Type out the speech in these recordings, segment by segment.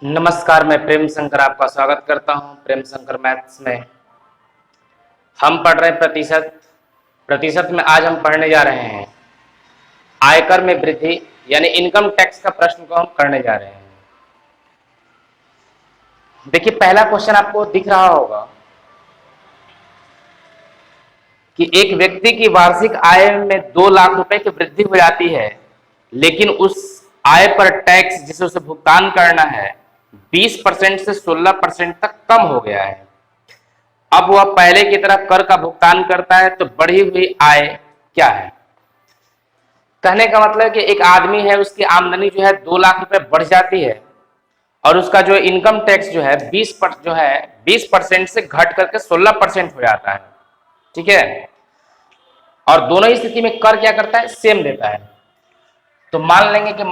नमस्कार, मैं प्रेम शंकर आपका स्वागत करता हूं प्रेम शंकर मैथ्स में। हम पढ़ रहे हैं प्रतिशत में आज हम पढ़ने जा रहे हैं आयकर में वृद्धि यानी इनकम टैक्स का प्रश्न को हम करने जा रहे हैं। देखिए, पहला क्वेश्चन आपको दिख रहा होगा कि एक व्यक्ति की वार्षिक आय में 2 लाख रुपए की वृद्धि हो जाती है, लेकिन उस आय पर टैक्स जिसे उसे भुगतान करना है 20% से 16% तक कम हो गया है। अब वह पहले की तरह कर का भुगतान करता है, तो बढ़ी हुई आय क्या है? कहने का मतलब है कि एक आदमी है, उसकी आमदनी जो है 2 लाख रुपए बढ़ जाती है और उसका जो इनकम टैक्स जो है 20% से घट करके 16% हो जाता है। ठीक है, और दोनों ही स्थिति में कर क्या करता है? सेम देता है। तो मान लेंगे कि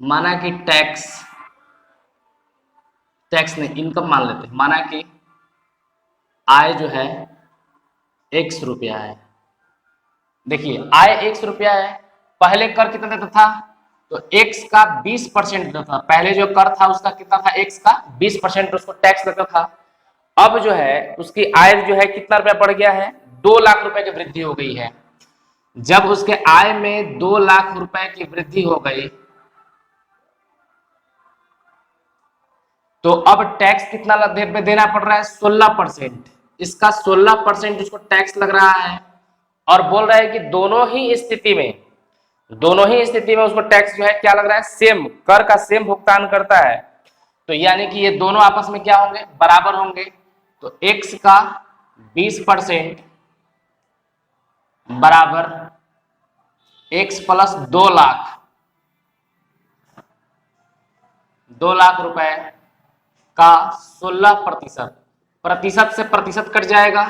माना कि टैक्स नहीं, इनकम मान लेते हैं। माना कि आय जो है 100 रुपया है। देखिए, आय 100 रुपया है, पहले कर कितना देता था? तो x का 20% देता था। पहले जो कर था उसका कितना था? x का 20% उसको टैक्स देता था। अब जो है उसकी आय जो है कितना रुपया बढ़ गया है? 2 लाख रुपए की वृद्धि हो गई है। जब उसके आय में 2 लाख रुपए की वृद्धि हो गई, तो अब टैक्स कितना देना पड़ रहा है? 16%। इसका 16% उसको टैक्स लग रहा है और बोल रहा है कि दोनों ही स्थिति में उसको टैक्स जो है क्या लग रहा है? सेम, कर का सेम भुगतान करता है। तो यानी कि ये दोनों आपस में क्या होंगे? बराबर होंगे। तो x का 20% बराबर x प्लस 2 लाख रुपए का 16%। प्रतिशत से प्रतिशत कट जाएगा,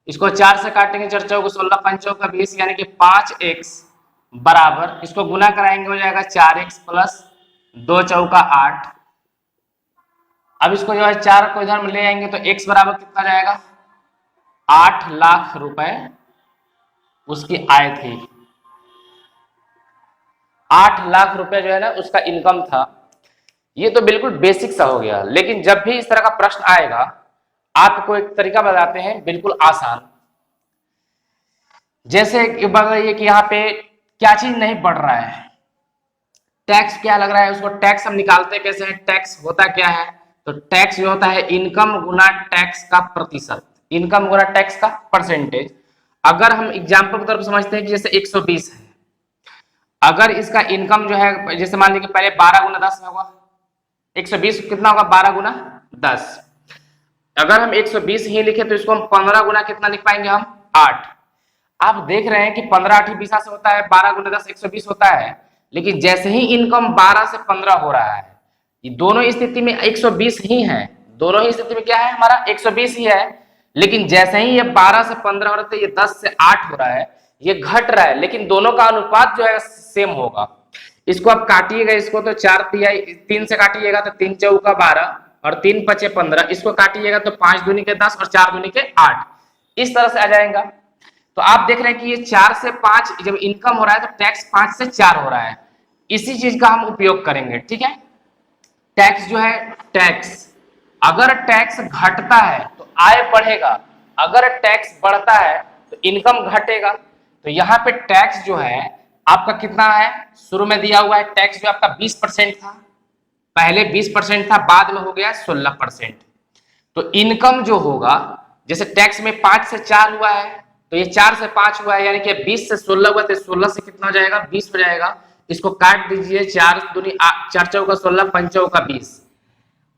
इसको 4 से काटेंगे, 4 चौक 16, 5 चौक 20, यानी कि 5x बराबर, इसको गुना कराएंगे हो जाएगा 4x प्लस 2 चौका 8। अब इसको जो है 4 को इधर में ले आएंगे तो x बराबर कितना जाएगा? 8 लाख रुपए उसकी आय थी। 8 लाख रुपए जो है ना उसका इनकम था। ये तो बिल्कुल बेसिक सा हो गया, लेकिन जब भी इस तरह का प्रश्न आएगा आपको एक तरीका बताते हैं बिल्कुल आसान। जैसे बताइए कि यहाँ पे क्या चीज नहीं बढ़ रहा है? टैक्स क्या लग रहा है उसको? टैक्स हम निकालते कैसे हैं? टैक्स होता क्या है? तो टैक्स जो होता है इनकम गुना टैक्स का प्रतिशत, इनकम गुना टैक्स का परसेंटेज। अगर हम एग्जांपल की तरफ समझते हैं कि जैसे 120 है, अगर इसका इनकम जो है, जैसे मान लीजिए पहले 12 गुना 10 में होगा, 120 कितना होगा? 12 गुना 10। अगर हम 120 ही लिखे तो इसको हम 15 गुना कितना लिख पाएंगे? हम 8। आप देख रहे हैं कि 15 8 20 से होता है, 12 गुना 10 120 होता है। लेकिन जैसे ही इनकम 12 से 15 हो रहा है, ये दोनों स्थिति में 120 ही है। दोनों ही स्थिति में क्या है? हमारा 120 ही है। लेकिन जैसे ही ये 12 से 15 हो रहा है, ये 10 से 8 हो रहा है, ये घट रहा है, लेकिन दोनों का अनुपात जो है सेम होगा। इसको आप काटिएगा, इसको तो 3 से काटिएगा तो 3 चौका 12 और 3 पचे 15। इसको काटिएगा तो 5 दूनी के 10 और 4 दूनी के 8। इस तरह से आ जाएगा। तो आप देख रहे हैं कि ये 4 से 5 जब इनकम हो रहा है तो टैक्स 5 से 4 हो रहा है। इसी चीज का हम उपयोग करेंगे। ठीक है, टैक्स जो है, टैक्स अगर टैक्स घटता है तो आय बढ़ेगा, अगर टैक्स बढ़ता है तो इनकम घटेगा। तो यहाँ पे टैक्स जो है आपका कितना है? शुरू में दिया हुआ है टैक्स जो आपका 20% था, पहले 20% था, बाद में हो गया 16%। तो इनकम जो होगा, जैसे टैक्स में 5 से 4 हुआ है तो ये 4 से 5 हुआ है, यानी कि 20 से 16 हुआ, तो 16 से कितना हो जाएगा? 20 हो जाएगा। इसको काट दीजिए, 4 दूनी 4 चौका 16, 5 चौका 20।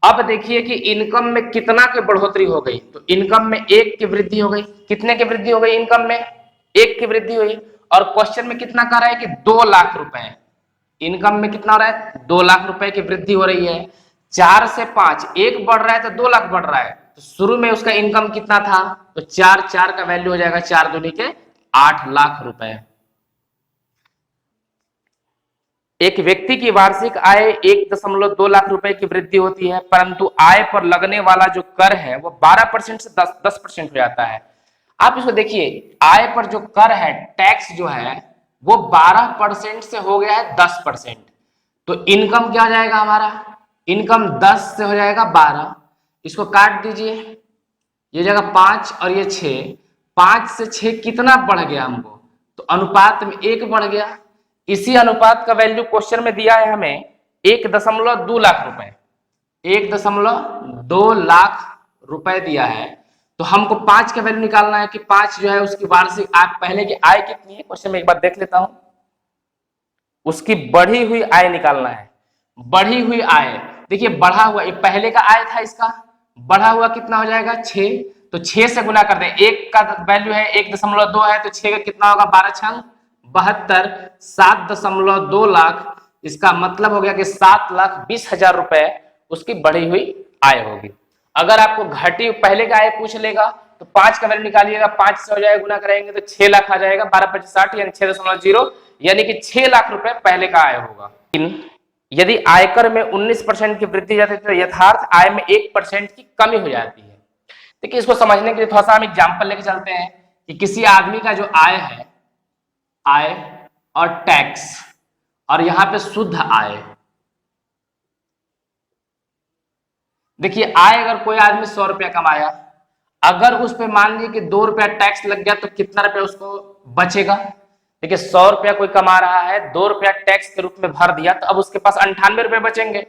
अब देखिए कि इनकम में कितना की बढ़ोतरी हो गई? तो इनकम में 1 की वृद्धि हो गई। कितने की वृद्धि हो गई? इनकम में 1 की वृद्धि हुई। और क्वेश्चन में कितना कह रहा है कि 2 लाख रुपए। इनकम में कितना हो रहा है? 2 लाख रुपए की वृद्धि हो रही है। 4 से 5, 1 बढ़ रहा है तो 2 लाख बढ़ रहा है। तो शुरू में उसका इनकम कितना था? तो 4 का वैल्यू हो जाएगा 4 दूनी के 8 लाख रुपए। एक व्यक्ति की वार्षिक आय 1.2 लाख रुपए की वृद्धि होती है, परंतु आय पर लगने वाला जो कर है वो 12% से 10% हो जाता है। आप इसको देखिए, आय पर जो कर है, टैक्स जो है वो 12% से हो गया है 10%। तो इनकम क्या हो जाएगा हमारा, इनकम 10 से हो जाएगा 12, इसको काट दीजिए, ये जाएगा 5 और ये 6, 5 से 6 कितना बढ़ गया हमको, तो अनुपात में 1 बढ़ गया। इसी अनुपात का वैल्यू क्वेश्चन में दिया है हमें 1.2 लाख रुपए, 1.2 लाख रुपए दिया है। तो हमको 5 का वैल्यू निकालना है कि 5 जो है उसकी वार्षिक आय, पहले की आय कितनी है क्वेश्चन में एक बार देख लेता हूं, उसकी बढ़ी हुई आय निकालना है। बढ़ी हुई आय देखिए, बढ़ा हुआ पहले का आय था, इसका बढ़ा हुआ कितना हो जाएगा 6, तो 6 से गुना कर दें, एक का वैल्यू है 1.2 है, तो 6 का कितना होगा 12 छंग 72, 7.2 लाख, इसका मतलब हो गया कि 7,20,000 रुपए उसकी बढ़ी हुई आय होगी। अगर आपको घटी पहले का आय पूछ लेगा तो 5 का वैल्यू निकालिएगा, 5 से हो जाएगा गुना करेंगे तो 6 लाख आ जाएगा, 12×5 = 60 यानी 6.0, यानी कि 6 लाख रुपए पहले का आय होगा। यदि आयकर में 19% की वृद्धि जाती है तो यथार्थ आय में 1% की कमी हो जाती है। देखिए इसको समझने के लिए थोड़ा सा हम एग्जांपल लेके चलते हैं कि किसी आदमी का जो आय है, आय और टैक्स, और यहां पे शुद्ध आय। देखिए आय, अगर कोई आदमी 100 रुपया कमाया, अगर उस पर मान लीजिए कि 2 रुपया टैक्स लग गया तो कितना रुपया उसको बचेगा। देखिए 100 रुपया कोई कमा रहा है, 2 रुपया टैक्स के रूप में भर दिया, तो अब उसके पास 98 रुपये बचेंगे।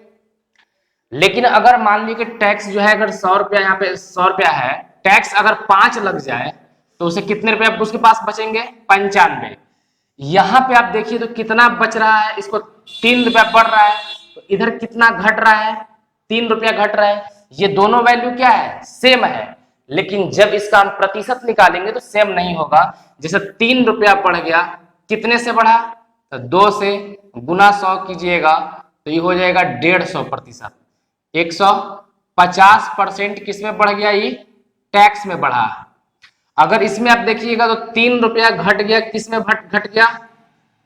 लेकिन अगर मान लीजिए कि टैक्स जो है, अगर 100 रुपया, यहाँ पे 100 रुपया है, टैक्स अगर 5 लग जाए तो उसे कितने रुपए उसके पास बचेंगे 95। यहां पे आप देखिए तो कितना बच रहा है, इसको 3 रुपया बढ़ रहा है, तो इधर कितना घट रहा है 3 रुपया घट रहा है। ये दोनों वैल्यू क्या है, सेम है, लेकिन जब इसका हम प्रतिशत निकालेंगे तो सेम नहीं होगा। जैसे 3 रुपया बढ़ गया, कितने से बढ़ा, तो 2 से गुना 100 कीजिएगा तो ये हो जाएगा 150%। 150% किसमें बढ़ गया, ये टैक्स में बढ़ा। अगर इसमें आप देखिएगा तो 3 रुपया घट गया, किसमें घट गया,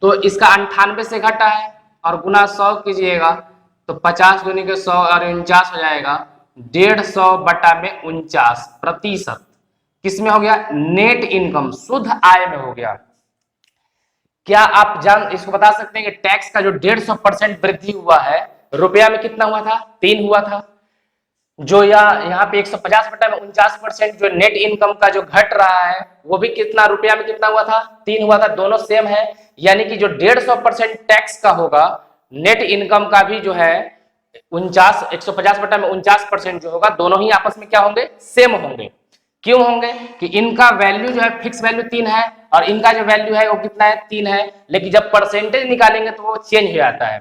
तो इसका 98 से घटा है, और गुना 100 कीजिएगा तो 50 दूनी के 100 और 49 हो जाएगा, 150/49% किसमें हो गया, नेट इनकम शुद्ध आय में हो गया। क्या आप इसको बता सकते हैं कि टैक्स का जो 150% वृद्धि हुआ है, रुपया में कितना हुआ था, 3 हुआ था। जो यहाँ पे 150/49% जो नेट इनकम का जो घट रहा है, वो भी कितना रुपया में कितना हुआ था, 3 हुआ था, दोनों सेम है। यानी कि जो 150% टैक्स का होगा, नेट इनकम का भी जो है 150/49% जो होगा, दोनों ही आपस में क्या होंगे, सेम होंगे। क्यों होंगे, कि इनका वैल्यू जो है फिक्स वैल्यू 3 है, और इनका जो वैल्यू है वो कितना है, 3 है, लेकिन जब परसेंटेज निकालेंगे तो वो चेंज हो जाता है।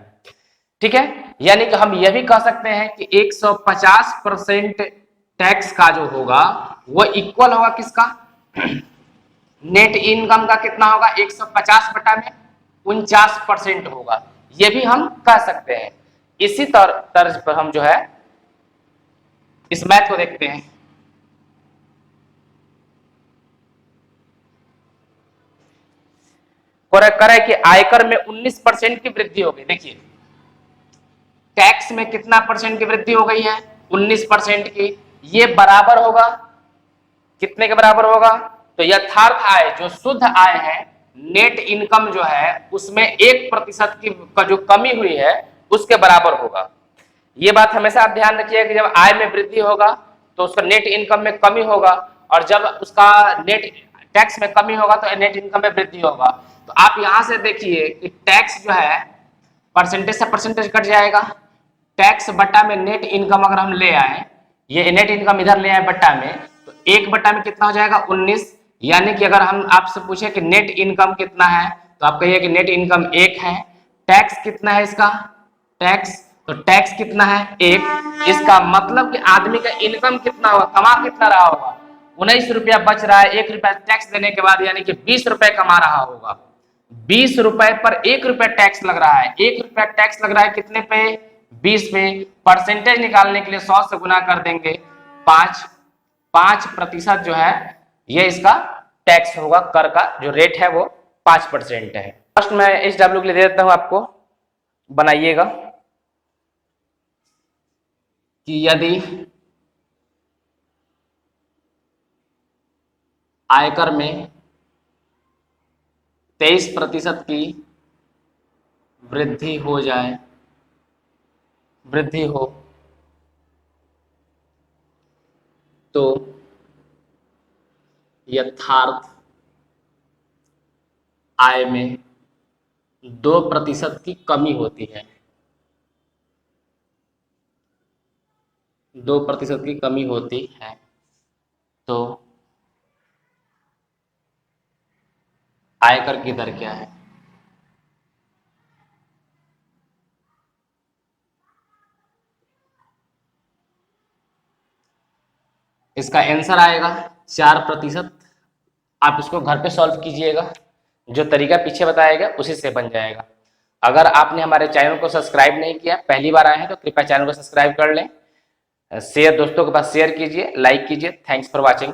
ठीक है, यानी कि हम यह भी कह सकते हैं कि 150% टैक्स का जो होगा वो इक्वल होगा किसका, नेट इनकम का कितना होगा, 150/49% होगा। ये भी हम कह सकते हैं। इसी तर्ज पर हम जो है इस मैथ को देखते हैं। करे कि आयकर में 19% की वृद्धि हो गई। देखिए टैक्स में कितना परसेंट की वृद्धि हो गई है, 19% की। ये बराबर होगा कितने के बराबर होगा, तो यथार्थ आय जो शुद्ध आय है, नेट इनकम जो है उसमें 1% की का जो कमी हुई है उसके बराबर होगा। ये बात हमेशा आप ध्यान रखिए कि जब आय में वृद्धि होगा तो उसका नेट इनकम में कमी होगा, और जब उसका नेट टैक्स में कमी होगा तो नेट इनकम में वृद्धि होगा। तो आप यहां से देखिए कि टैक्स जो है परसेंटेज से परसेंटेज कट जाएगा, टैक्स बट्टा में नेट इनकम अगर हम ले आए, ये नेट इनकम इधर ले आए बट्टा में, तो 1 बट्टा में कितना हो जाएगा 19। यानी कि अगर हम आपसे पूछे कि नेट इनकम कितना है, तो आप कहिए कि नेट इनकम 1 है। टैक्स कितना है इसका, टैक्स, तो टैक्स कितना है 1। इसका मतलब कि आदमी का इनकम कितना होगा, कमा कितना रहा होगा, 19 रुपया बच रहा है 1 रुपया टैक्स देने के बाद, यानी कि 20 रुपए कमा रहा होगा। 20 रुपए पर 1 रुपया टैक्स लग रहा है, 1 रुपया टैक्स लग रहा है कितने पे, 20 पे। परसेंटेज निकालने के लिए 100 से गुना कर देंगे, 5% जो है ये इसका टैक्स होगा, कर का जो रेट है वो 5% है। फर्स्ट मैं HW के लिए दे देता हूं आपको, बनाइएगा कि यदि आयकर में 23% की वृद्धि हो जाए, वृद्धि हो तो यथार्थ आय में 2% की कमी होती है, 2% की कमी होती है। तो आयकर की दर क्या है? इसका आंसर आएगा 4%। आप इसको घर पे सॉल्व कीजिएगा, जो तरीका पीछे बताएगा उसी से बन जाएगा। अगर आपने हमारे चैनल को सब्सक्राइब नहीं किया, पहली बार आए हैं, तो कृपया चैनल को सब्सक्राइब कर लें, शेयर दोस्तों के पास शेयर कीजिए, लाइक कीजिए। Thanks for watching.